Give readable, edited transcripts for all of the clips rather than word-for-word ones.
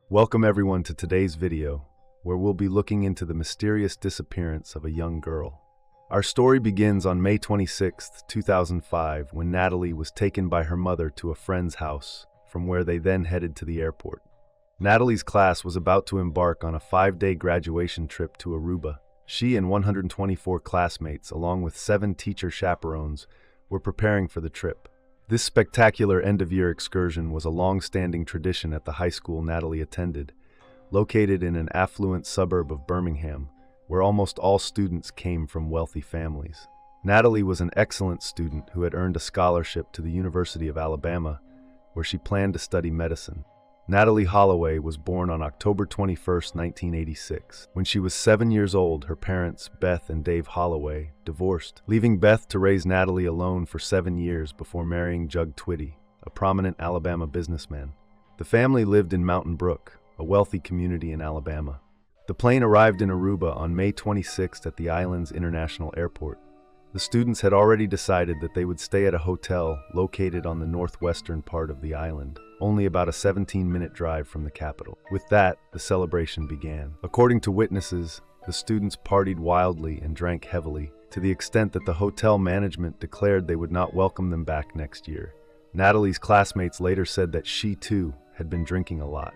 Welcome everyone to today's video, where we'll be looking into the mysterious disappearance of a young girl. Our story begins on May 26, 2005, when Natalee was taken by her mother to a friend's house, from where they then headed to the airport. Natalee's class was about to embark on a 5-day graduation trip to Aruba. She and 124 classmates, along with 7 teacher chaperones, were preparing for the trip. This spectacular end-of-year excursion was a long-standing tradition at the high school Natalee attended, located in an affluent suburb of Birmingham, where almost all students came from wealthy families. Natalee was an excellent student who had earned a scholarship to the University of Alabama, where she planned to study medicine. Natalee Holloway was born on October 21, 1986. When she was 7 years old, her parents, Beth and Dave Holloway, divorced, leaving Beth to raise Natalee alone for 7 years before marrying Jug Twitty, a prominent Alabama businessman. The family lived in Mountain Brook, a wealthy community in Alabama. The plane arrived in Aruba on May 26 at the island's international airport. The students had already decided that they would stay at a hotel located on the northwestern part of the island, only about a 17-minute drive from the capital. With that, the celebration began. According to witnesses, the students partied wildly and drank heavily, to the extent that the hotel management declared they would not welcome them back next year. Natalee's classmates later said that she, too, had been drinking a lot,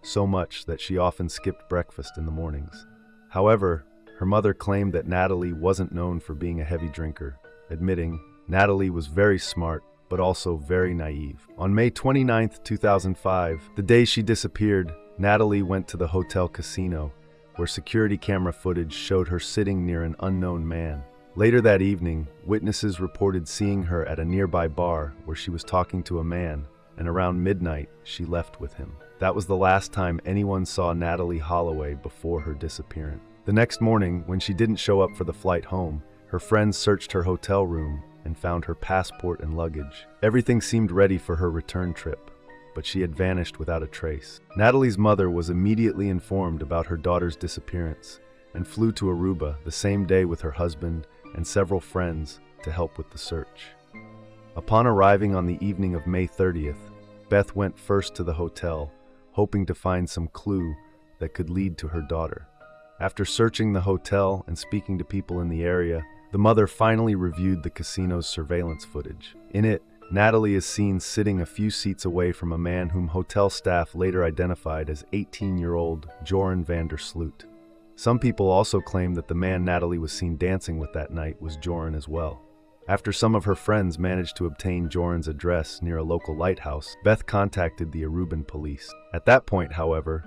so much that she often skipped breakfast in the mornings. However, her mother claimed that Natalee wasn't known for being a heavy drinker, admitting, "Natalee was very smart, but also very naive." On May 29, 2005, the day she disappeared, Natalee went to the hotel casino, where security camera footage showed her sitting near an unknown man. Later that evening, witnesses reported seeing her at a nearby bar where she was talking to a man, and around midnight, she left with him. That was the last time anyone saw Natalee Holloway before her disappearance. The next morning, when she didn't show up for the flight home, her friends searched her hotel room and found her passport and luggage. Everything seemed ready for her return trip, but she had vanished without a trace. Natalee's mother was immediately informed about her daughter's disappearance and flew to Aruba the same day with her husband and several friends to help with the search. Upon arriving on the evening of May 30th, Beth went first to the hotel, hoping to find some clue that could lead to her daughter. After searching the hotel and speaking to people in the area, the mother finally reviewed the casino's surveillance footage. In it, Natalee is seen sitting a few seats away from a man whom hotel staff later identified as 18-year-old Joran van der Sloot. Some people also claim that the man Natalee was seen dancing with that night was Joran as well. After some of her friends managed to obtain Joran's address near a local lighthouse, Beth contacted the Aruban police. At that point, however,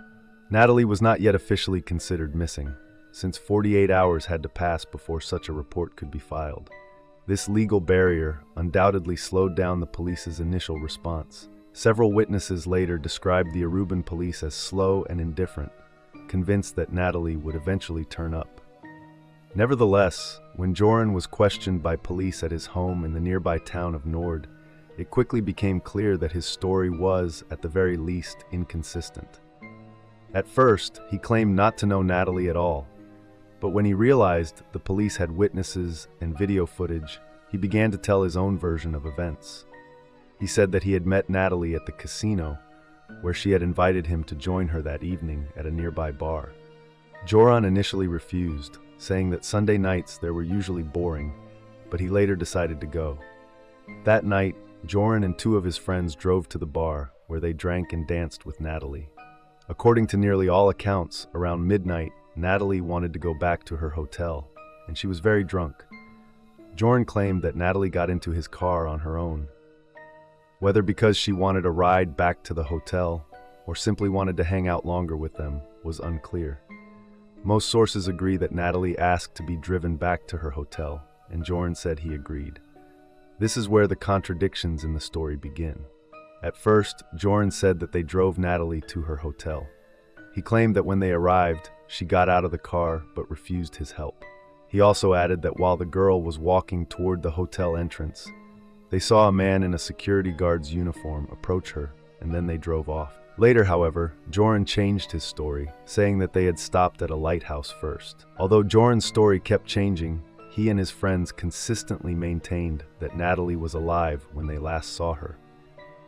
Natalee was not yet officially considered missing, since 48 hours had to pass before such a report could be filed. This legal barrier undoubtedly slowed down the police's initial response. Several witnesses later described the Aruban police as slow and indifferent, convinced that Natalee would eventually turn up. Nevertheless, when Joran was questioned by police at his home in the nearby town of Nord, it quickly became clear that his story was, at the very least, inconsistent. At first, he claimed not to know Natalee at all, but when he realized the police had witnesses and video footage, he began to tell his own version of events. He said that he had met Natalee at the casino, where she had invited him to join her that evening at a nearby bar. Joran initially refused, saying that Sunday nights there were usually boring, but he later decided to go. That night, Joran and 2 of his friends drove to the bar, where they drank and danced with Natalee. According to nearly all accounts, around midnight, Natalee wanted to go back to her hotel, and she was very drunk. Joran claimed that Natalee got into his car on her own. Whether because she wanted a ride back to the hotel, or simply wanted to hang out longer with them, was unclear. Most sources agree that Natalee asked to be driven back to her hotel, and Joran said he agreed. This is where the contradictions in the story begin. At first, Joran said that they drove Natalee to her hotel. He claimed that when they arrived, she got out of the car but refused his help. He also added that while the girl was walking toward the hotel entrance, they saw a man in a security guard's uniform approach her, and then they drove off. Later, however, Joran changed his story, saying that they had stopped at a lighthouse first. Although Joran's story kept changing, he and his friends consistently maintained that Natalee was alive when they last saw her.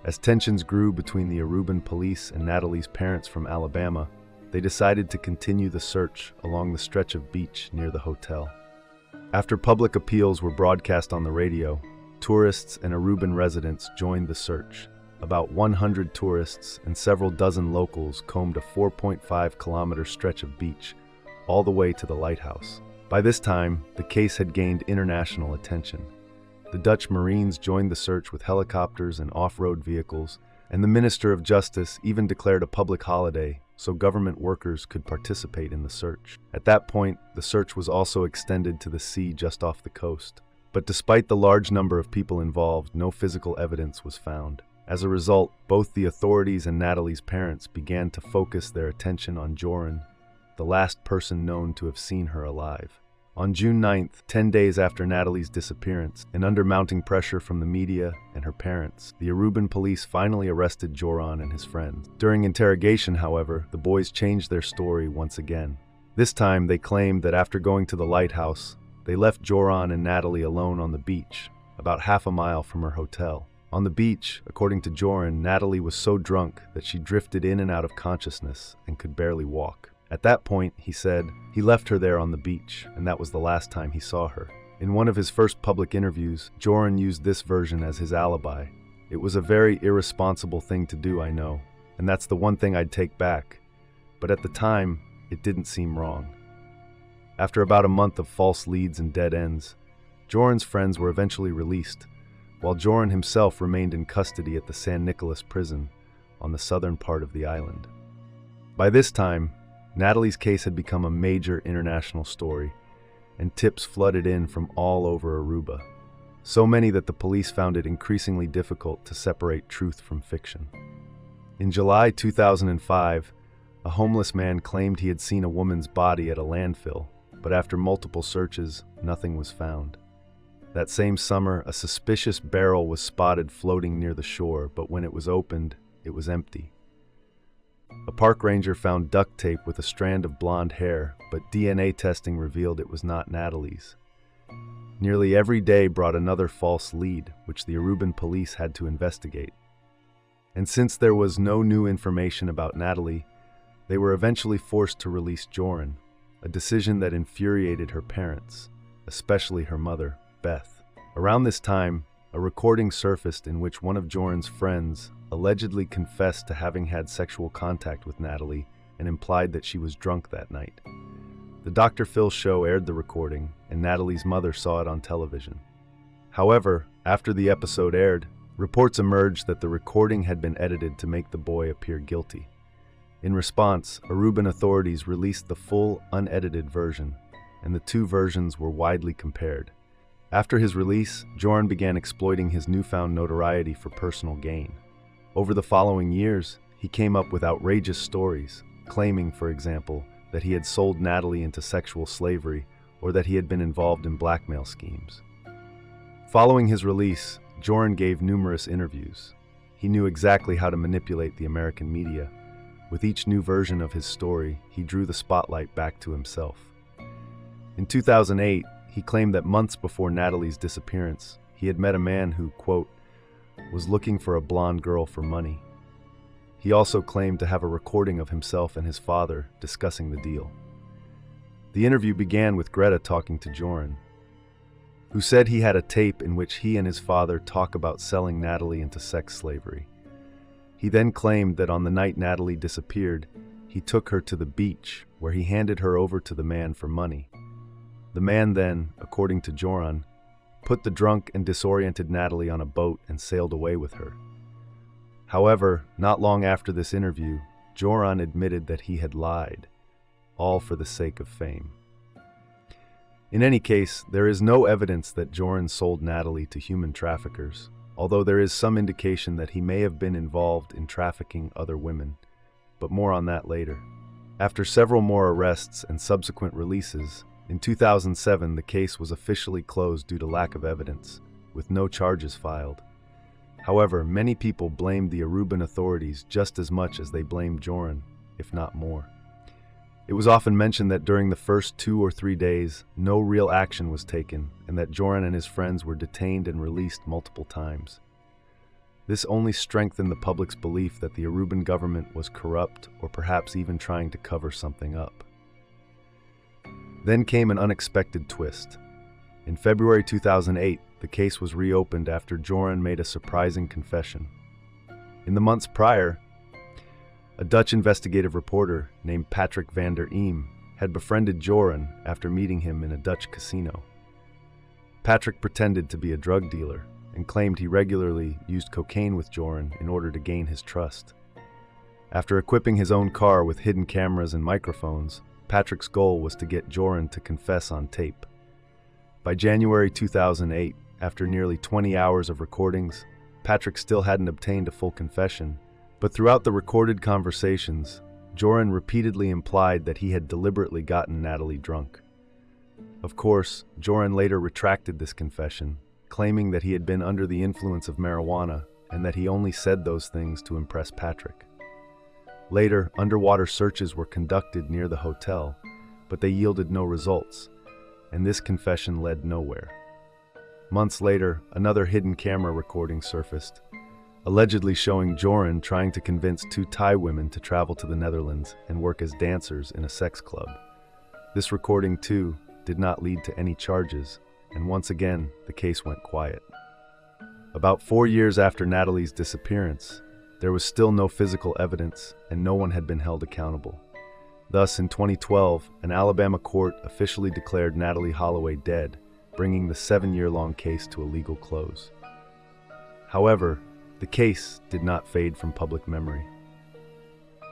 As tensions grew between the Aruban police and Natalee's parents from Alabama, they decided to continue the search along the stretch of beach near the hotel. After public appeals were broadcast on the radio, tourists and Aruban residents joined the search. About 100 tourists and several dozen locals combed a 4.5-kilometer stretch of beach all the way to the lighthouse. By this time, the case had gained international attention. The Dutch Marines joined the search with helicopters and off-road vehicles, and the Minister of Justice even declared a public holiday so government workers could participate in the search. At that point, the search was also extended to the sea just off the coast. But despite the large number of people involved, no physical evidence was found. As a result, both the authorities and Natalee's parents began to focus their attention on Joran, the last person known to have seen her alive. On June 9th, 10 days after Natalee's disappearance, and under mounting pressure from the media and her parents, the Aruban police finally arrested Joran and his friends. During interrogation, however, the boys changed their story once again. This time, they claimed that after going to the lighthouse, they left Joran and Natalee alone on the beach, about half a mile from her hotel. On the beach, according to Joran, Natalee was so drunk that she drifted in and out of consciousness and could barely walk. At that point, he said, he left her there on the beach, and that was the last time he saw her. In one of his first public interviews, Joran used this version as his alibi. It was a very irresponsible thing to do, I know, and that's the one thing I'd take back. But at the time, it didn't seem wrong. After about a month of false leads and dead ends, Joran's friends were eventually released, while Joran himself remained in custody at the San Nicolas prison on the southern part of the island. By this time, Natalee's case had become a major international story, and tips flooded in from all over Aruba, so many that the police found it increasingly difficult to separate truth from fiction. In July 2005, a homeless man claimed he had seen a woman's body at a landfill, but after multiple searches, nothing was found. That same summer, a suspicious barrel was spotted floating near the shore, but when it was opened, it was empty. A park ranger found duct tape with a strand of blonde hair, but DNA testing revealed it was not Natalee's. Nearly every day brought another false lead, which the Aruban police had to investigate. And since there was no new information about Natalee, they were eventually forced to release Joran, a decision that infuriated her parents, especially her mother, Beth. Around this time, a recording surfaced in which one of Joran's friends allegedly confessed to having had sexual contact with Natalee and implied that she was drunk that night. The Dr. Phil show aired the recording, and Natalee's mother saw it on television. However, after the episode aired, reports emerged that the recording had been edited to make the boy appear guilty. In response, Aruban authorities released the full, unedited version, and the two versions were widely compared. After his release, Joran began exploiting his newfound notoriety for personal gain. Over the following years, he came up with outrageous stories, claiming, for example, that he had sold Natalee into sexual slavery or that he had been involved in blackmail schemes. Following his release, Joran gave numerous interviews. He knew exactly how to manipulate the American media. With each new version of his story, he drew the spotlight back to himself. In 2008, he claimed that months before Natalee's disappearance, he had met a man who, quote, was looking for a blonde girl for money. He also claimed to have a recording of himself and his father discussing the deal. The interview began with Greta talking to Joran, who said he had a tape in which he and his father talk about selling Natalee into sex slavery. He then claimed that on the night Natalee disappeared, he took her to the beach, where he handed her over to the man for money. The man then, according to Joran, put the drunk and disoriented Natalee on a boat and sailed away with her. However, not long after this interview, Joran admitted that he had lied, all for the sake of fame. In any case, there is no evidence that Joran sold Natalee to human traffickers, although there is some indication that he may have been involved in trafficking other women, but more on that later. After several more arrests and subsequent releases, in 2007 the case was officially closed due to lack of evidence, with no charges filed. However, many people blamed the Aruban authorities just as much as they blamed Joran, if not more. It was often mentioned that during the first 2 or 3 days, no real action was taken, and that Joran and his friends were detained and released multiple times. This only strengthened the public's belief that the Aruban government was corrupt or perhaps even trying to cover something up. Then came an unexpected twist. In February 2008, the case was reopened after Joran made a surprising confession. In the months prior, a Dutch investigative reporter named Patrick van der Eem had befriended Joran after meeting him in a Dutch casino. Patrick pretended to be a drug dealer and claimed he regularly used cocaine with Joran in order to gain his trust. After equipping his own car with hidden cameras and microphones, Patrick's goal was to get Joran to confess on tape. By January 2008, after nearly 20 hours of recordings, Patrick still hadn't obtained a full confession, but throughout the recorded conversations, Joran repeatedly implied that he had deliberately gotten Natalee drunk. Of course, Joran later retracted this confession, claiming that he had been under the influence of marijuana and that he only said those things to impress Patrick. Later, underwater searches were conducted near the hotel, but they yielded no results, and this confession led nowhere. Months later, another hidden camera recording surfaced, allegedly showing Joran trying to convince two Thai women to travel to the Netherlands and work as dancers in a sex club. This recording, too, did not lead to any charges, and once again, the case went quiet. About 4 years after Natalee's disappearance, there was still no physical evidence, and no one had been held accountable. Thus, in 2012, an Alabama court officially declared Natalee Holloway dead, bringing the 7-year-long case to a legal close. However, the case did not fade from public memory.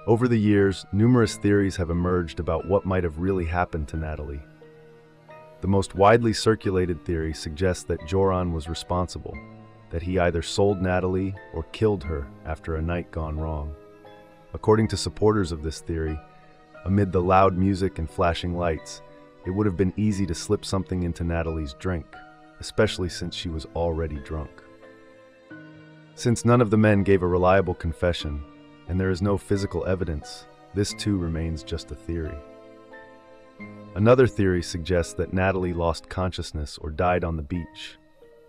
Over the years, numerous theories have emerged about what might have really happened to Natalee. The most widely circulated theory suggests that Joran was responsible, that he either sold Natalee or killed her after a night gone wrong. According to supporters of this theory, amid the loud music and flashing lights, it would have been easy to slip something into Natalee's drink, especially since she was already drunk. Since none of the men gave a reliable confession, and there is no physical evidence, this too remains just a theory. Another theory suggests that Natalee lost consciousness or died on the beach,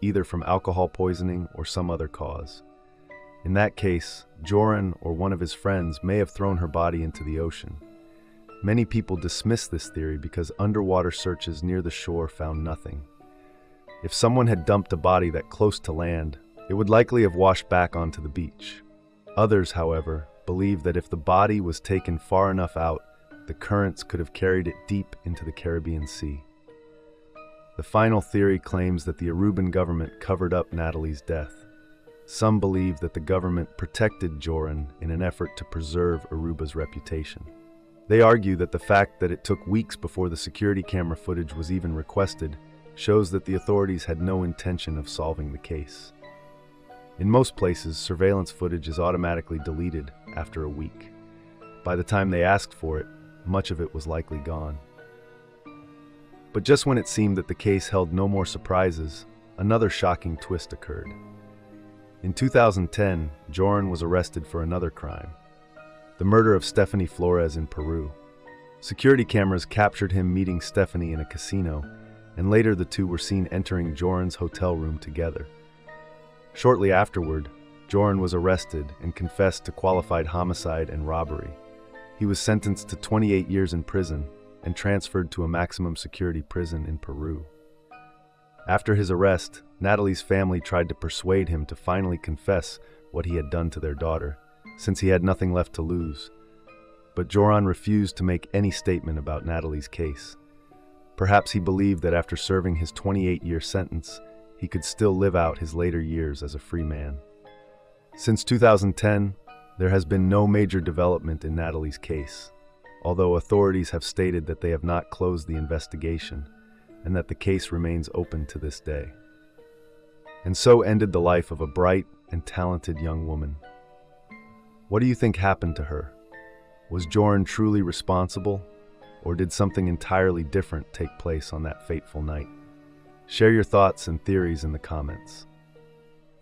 either from alcohol poisoning or some other cause. In that case, Joran or one of his friends may have thrown her body into the ocean. Many people dismiss this theory because underwater searches near the shore found nothing. If someone had dumped a body that close to land, it would likely have washed back onto the beach. Others, however, believe that if the body was taken far enough out, the currents could have carried it deep into the Caribbean Sea. The final theory claims that the Aruban government covered up Natalee's death. Some believe that the government protected Joran in an effort to preserve Aruba's reputation. They argue that the fact that it took weeks before the security camera footage was even requested shows that the authorities had no intention of solving the case. In most places, surveillance footage is automatically deleted after a week. By the time they asked for it, much of it was likely gone. But just when it seemed that the case held no more surprises, another shocking twist occurred. In 2010, Joran was arrested for another crime, the murder of Stephanie Flores in Peru. Security cameras captured him meeting Stephanie in a casino, and later the two were seen entering Joran's hotel room together. Shortly afterward, Joran was arrested and confessed to qualified homicide and robbery. He was sentenced to 28 years in prison and transferred to a maximum security prison in Peru. After his arrest, Natalee's family tried to persuade him to finally confess what he had done to their daughter, since he had nothing left to lose. But Joran refused to make any statement about Natalee's case. Perhaps he believed that after serving his 28-year sentence, he could still live out his later years as a free man. Since 2010, there has been no major development in Natalee's case, although authorities have stated that they have not closed the investigation and that the case remains open to this day. And so ended the life of a bright and talented young woman. What do you think happened to her? Was Joran truly responsible, or did something entirely different take place on that fateful night? Share your thoughts and theories in the comments.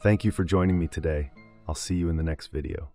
Thank you for joining me today. I'll see you in the next video.